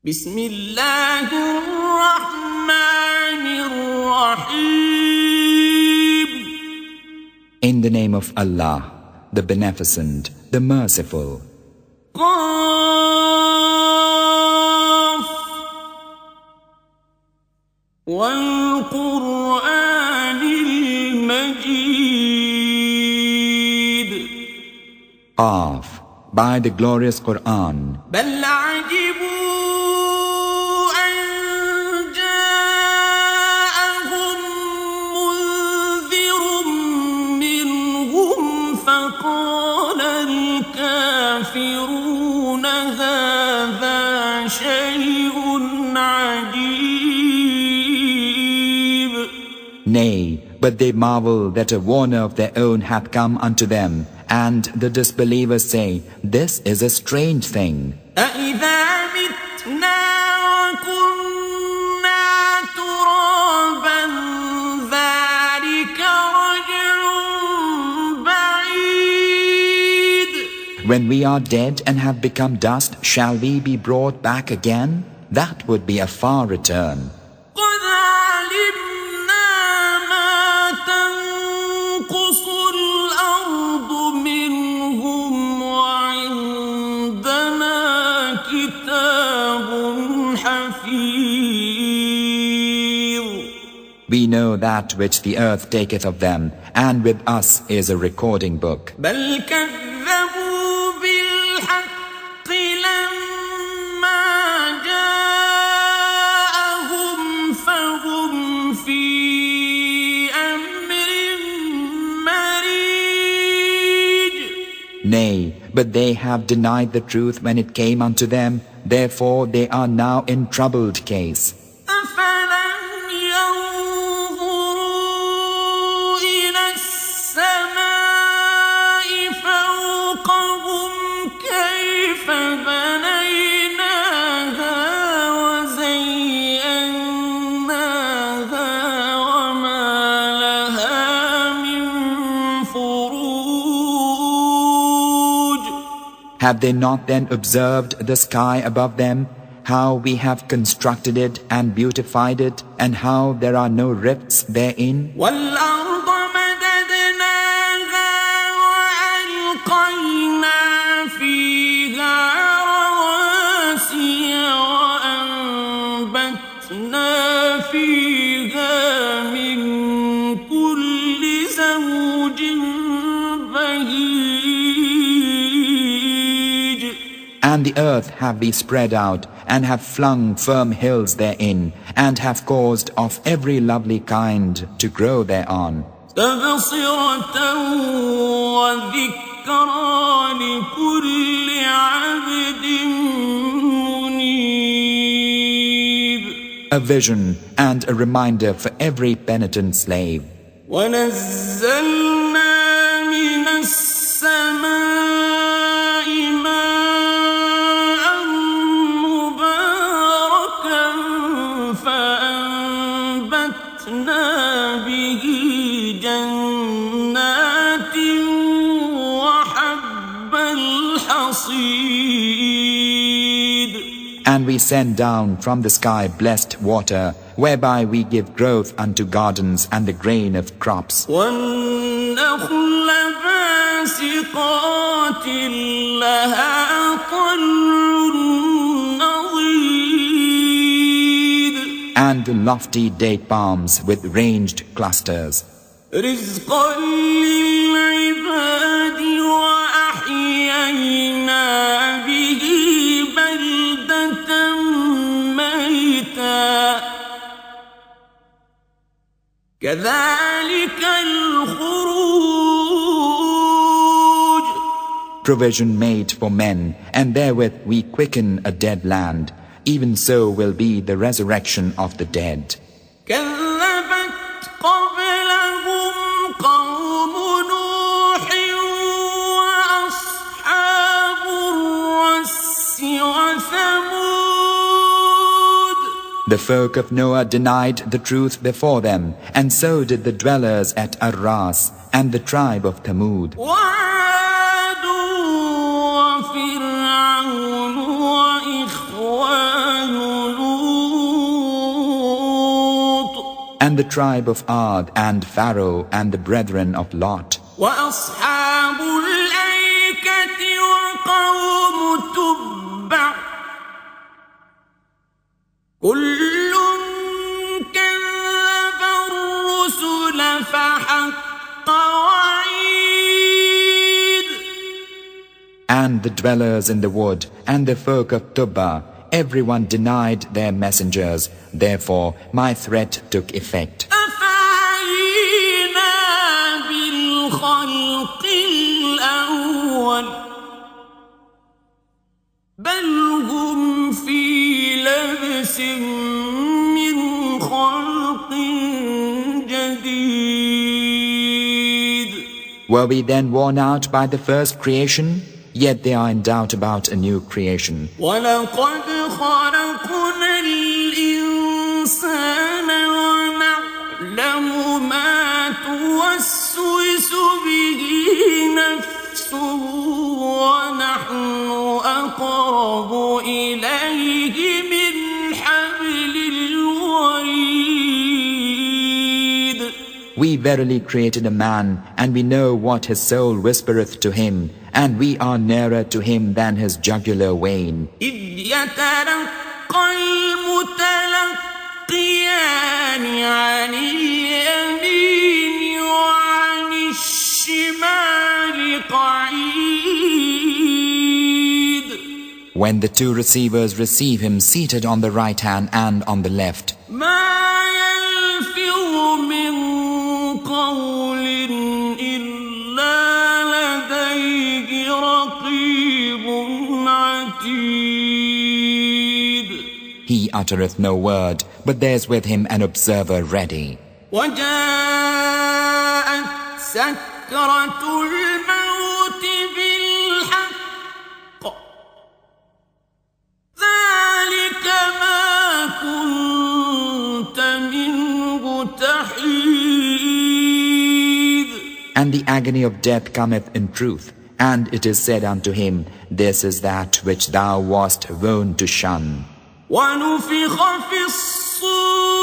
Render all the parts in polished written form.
بسم الله الرحمن الرحيم. In the name of Allah, the Beneficent, the Merciful. قاف والقرآن المجيد. Qaf, by the glorious Qur'an. بل عجبوا أن جاءهم منذر منهم فقال الكافرون هذا شيء عجيب. Nay, but they marvel that a warner of their own hath come unto them, and the disbelievers say, this is a strange thing. أَإِذَا مِتْنَا وَكُنَّا تُرَابًا ذَلِكَ رَجْعٌ بَعِيدٌ. When we are dead and have become dust, shall we be brought back again? That would be a far return. قَدْ عَلِمْنَا مَا تَنقُصُ الْأَرْضُ مِنْهُمْ وَعِندَنَا كِتَابٌ حَفِيظٌ. We know that which the earth taketh of them, and with us is a recording book. بل كذبوا بالحق لما جاءهم فهم في أمر مريج. Nay, but they have denied the truth when it came unto them, therefore they are now in troubled case. أفلم ينظروا إلى السماء فوقهم كيف بنيناها وزيناها وما لها من فروج. Have they not then observed the sky above them, how we have constructed it and beautified it, and how there are no rifts therein? والأرض مددناها وألقينا فيها رواسي وأنبتنا فيها من كل زوج بهيج. And the earth have we spread out, and have flung firm hills therein, and have caused of every lovely kind to grow thereon. تبصرة وذكرى لكل عبد منيب. A vision and a reminder for every penitent slave. ونزلنا من السماء ماء مباركا فأنبتنا به جنات وحب الحصيد. And we send down from the sky blessed water, whereby we give growth unto gardens and the grain of crops. والنخل باسقات لها طلع نضيد. And the lofty date palms with ranged clusters. رزقا للعباد وأحيينا به بلدة ميتا كذلك الخروج. Provision made for men, and therewith we quicken a dead land. Even so will be the resurrection of the dead. كذبت قبلهم قوم نوح وأصحاب الرس وثمود. The folk of Noah denied the truth before them, and so did the dwellers at Ar-Ras and the tribe of Thamud. وعاد وفرعون وإخوان and the tribe of Ad, and Pharaoh, and the brethren of Lot, وأصحاب الأيكة وقوم تبع كل كذب الرسل فحق وعيد. and the dwellers in the wood, and the folk of Tubba, everyone denied their messengers. Therefore my threat took effect. أفعينا بالخلق الأول بل هم في لبس من خلق جديد. Were we then worn out by the first creation? Yet they are in doubt about a new creation. وَلَقَدْ خَلَقْنَا الْإِنسَانَ وَنَعْلَمُ مَا تُوَسْوِسُ بِهِ نَفْسُهُ وَنَحْنُ أَقْرَبُ إِلَيْهِ مِنْ حَبْلِ الْوَرِيدِ. We verily created a man, and we know what his soul whispereth to him, and we are nearer to him than his jugular vein. إِذْ يَتَلَقَّى الْمُتَلَقِّيَانِ عَنِ الْيَمِينِ وَعَنِ الشِّمَالِ قَعِيدٌ. When the two receivers receive him seated on the right hand and on the left, مَا يَلْفِظُ مِنْ قَوْلٍ إِلَّا لَدَيْهِ رَقِيبٌ عَتِيدٌ. he uttereth no word, but there's with him an observer ready. وَجَاءَتْ سَكْرَةُ الْمَوْتِ بِالْحَقِّ ذَلِكَ مَا كُنْتَ مِنْهُ تَحِيدُ. And the agony of death cometh in truth, and it is said unto him, this is that which thou wast wont to shun. وَنُفِخَ فِي الصُّورِ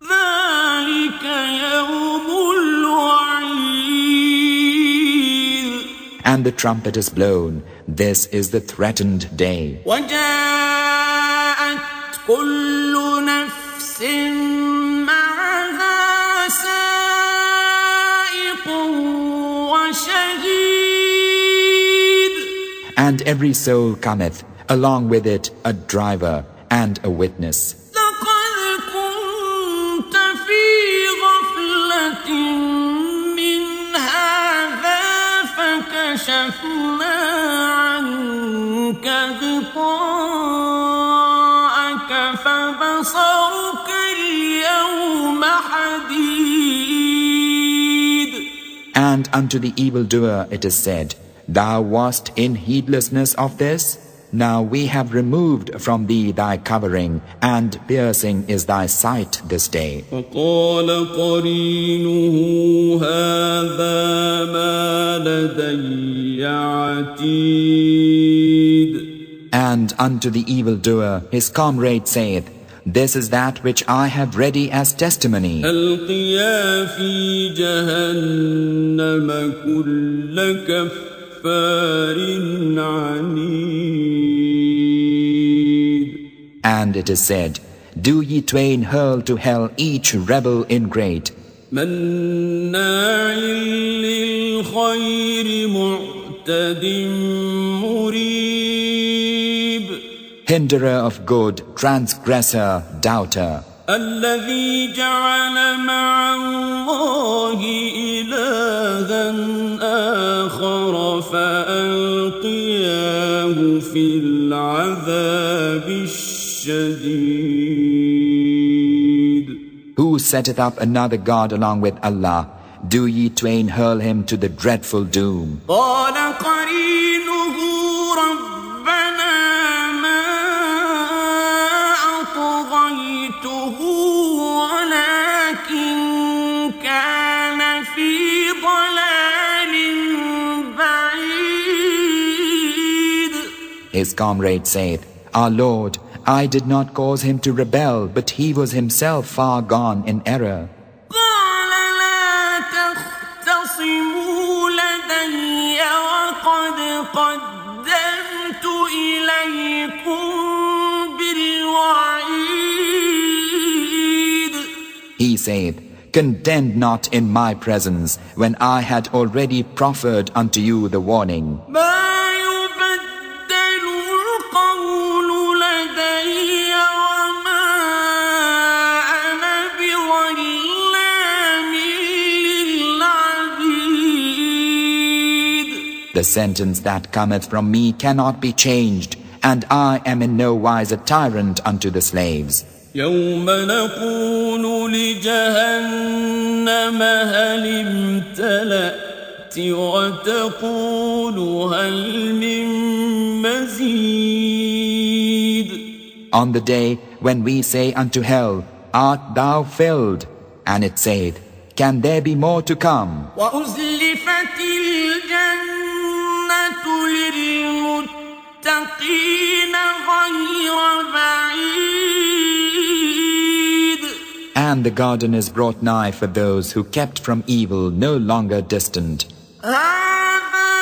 ذَلِكَ يَوْمُ الْوَعِيدِ. And the trumpet is blown, this is the threatened day. وَجَاءَتْ كُلُّ نَفْسٍ مَعَهَا سَائِقٌ وَشَهِيدٌ. And every soul cometh, along with it a driver and a witness. لَقَدْ كُنْتَ فِي غَفْلَةٍ مِّنْ هَذَا فَكَشَفْنَا عَنْكَ غِطَاءَكَ فَبَصَرُكَ الْيَوْمَ حَدِيدٌ. And unto the evildoer it is said, thou wast in heedlessness of this? Now we have removed from thee thy covering, and piercing is thy sight this day. فَقَالَ قَرِينُهُ هَذَا مَا لَدَيَّ عَتِيدٌ. And unto the evildoer his comrade saith, this is that which I have ready as testimony. أَلْقِيَا فِي جَهَنَّمَ كُلَّ كَفَّارٍ عَنِيدٍ. And it is said, do ye twain hurl to hell each rebel ingrate, مَنَّاعٍ لِلْخَيْرِ مُعْتَدٍ مُرِيبٍ. hinderer of good, transgressor, doubter, الذي جعل مع الله إلها آخر فألقياه في العذاب الشديد. who setteth up another God along with Allah, do ye twain hurl him to the dreadful doom. قال قرينه ربنا ما أطغيته ولكن كان في ضلال بعيد. His comrade saith, our Lord, I did not cause him to rebel, but he was himself far gone in error. قال لا تختصموا لدي وقد قدمت إليكم بالوعيد. He saith, Contend not in my presence, when I had already proffered unto you the warning. ما يبدل القول لدي وما أنا بظلام للعبيد. The sentence that cometh from me cannot be changed, and I am in no wise a tyrant unto the slaves. يوم نقول لجهنم هل امتلأت وتقول هل من مزيد. On the day when we say unto hell, Art thou filled? And it saith, Can there be more to come? وأزلفت الجنة للمتقين غير بعيد. And the garden is brought nigh for those who kept from evil no longer distant. هذا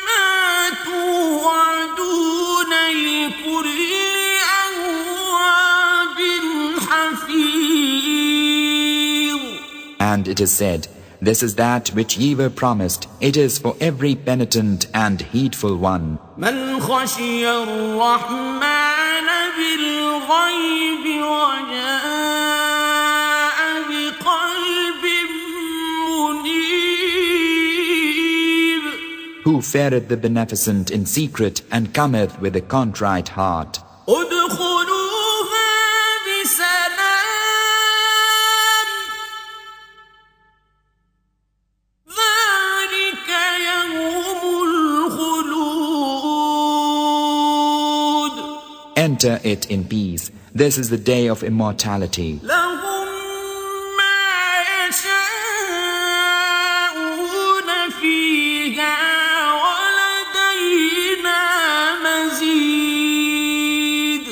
ما توعدون لكل أواب حفيظ. And it is said, This is that which ye were promised. It is for every penitent and heedful one. من خشي الرحمن بالغيب وجاء بقلب منيب. Who feareth the Beneficent in secret and cometh with a contrite heart. ادخلوها بسلام ذلك يوم الخلود. Enter it in peace. This is the day of immortality. لهم ما يشاءون فيها ولدينا مزيد.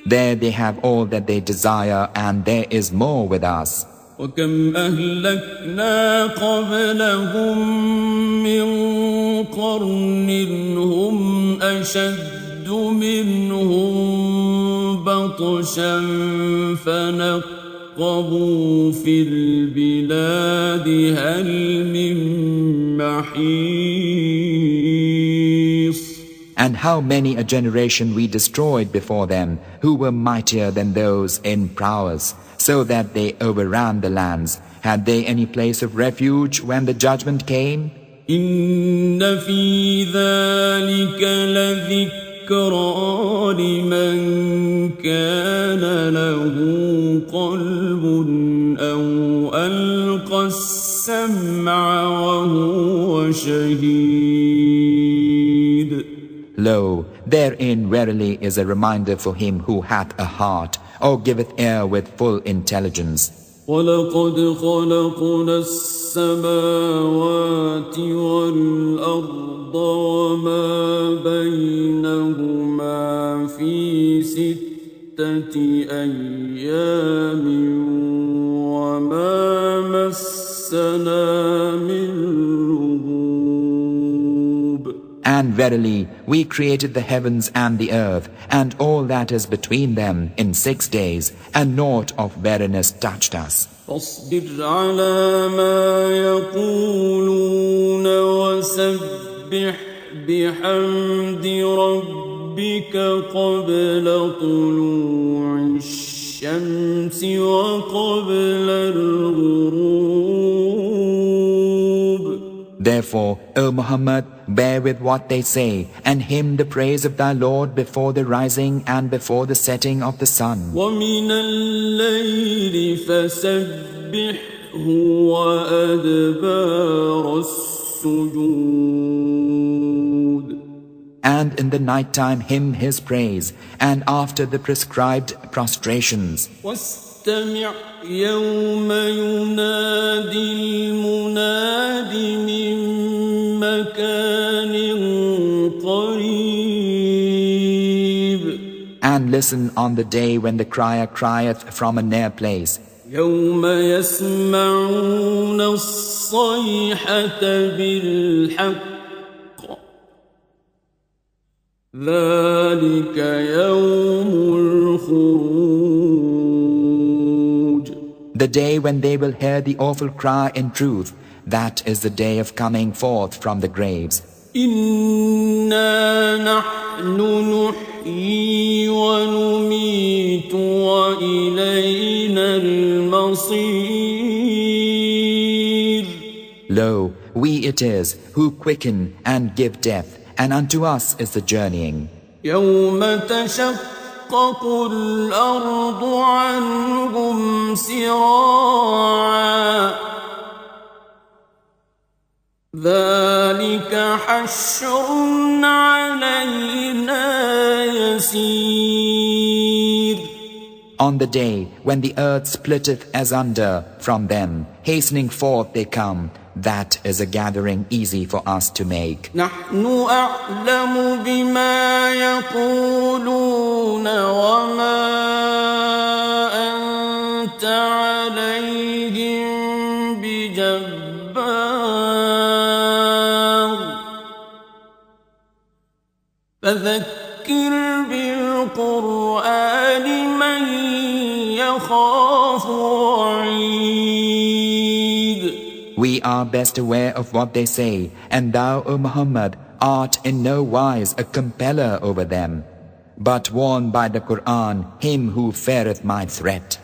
There they have all that they desire, and there is more with us. وكم أهلكنا قبلهم من قرن هم أشد منهم بطشا فنقبوا في البلاد هل من محيص. And how many a generation we destroyed before them, who were mightier than those in prowess, so that they overran the lands. Had they any place of refuge when the judgment came? إن في ذلك لذكرى لمن كان له قلب أو ألقى السمع وهو شهيد. Lo, therein verily is a reminder for him who hath a heart, or giveth ear with full intelligence. ولقد خلقنا السماوات والأرض وما بينهما في 6 أيام وما مسنا من لغوب. And verily, we created the heavens and the earth, and all that is between them in 6 days, and naught of weariness touched us. فاصبر على ما يقولون وسبح بحمد ربك قبل طلوع الشمس وقبل الغروب. Therefore, O Muhammad, bear with what they say, and hymn the praise of thy Lord before the rising and before the setting of the sun. ومن الليل فسبحه وأدبار السجود. And in the night time hymn his praise, and after the prescribed prostrations. واستمع يوم ينادي المناد من مكان قريب. And listen on the day when the crier crieth from a near place. يوم يسمعون الصيحة بالحق ذلك يوم الخروج. The day when they will hear the awful cry in truth, that is the day of coming forth from the graves. إنا نحن نحيي ونميت وإلينا المصير. Lo, we it is who quicken and give death, and unto us is the journeying. يوم تشقق الأرض عنهم سراعا ذلك حشر علينا يسير. On the day when the earth splitteth asunder from them, hastening forth they come, that is a gathering easy for us to make. نحن أعلم بما يقولون وما أنت عليهم بجبار فذكر بالقرآن من يخاف وعيد. We are best aware of what they say, and thou, O Muhammad, art in no wise a compeller over them. But warn by the Qur'an him who feareth my threat.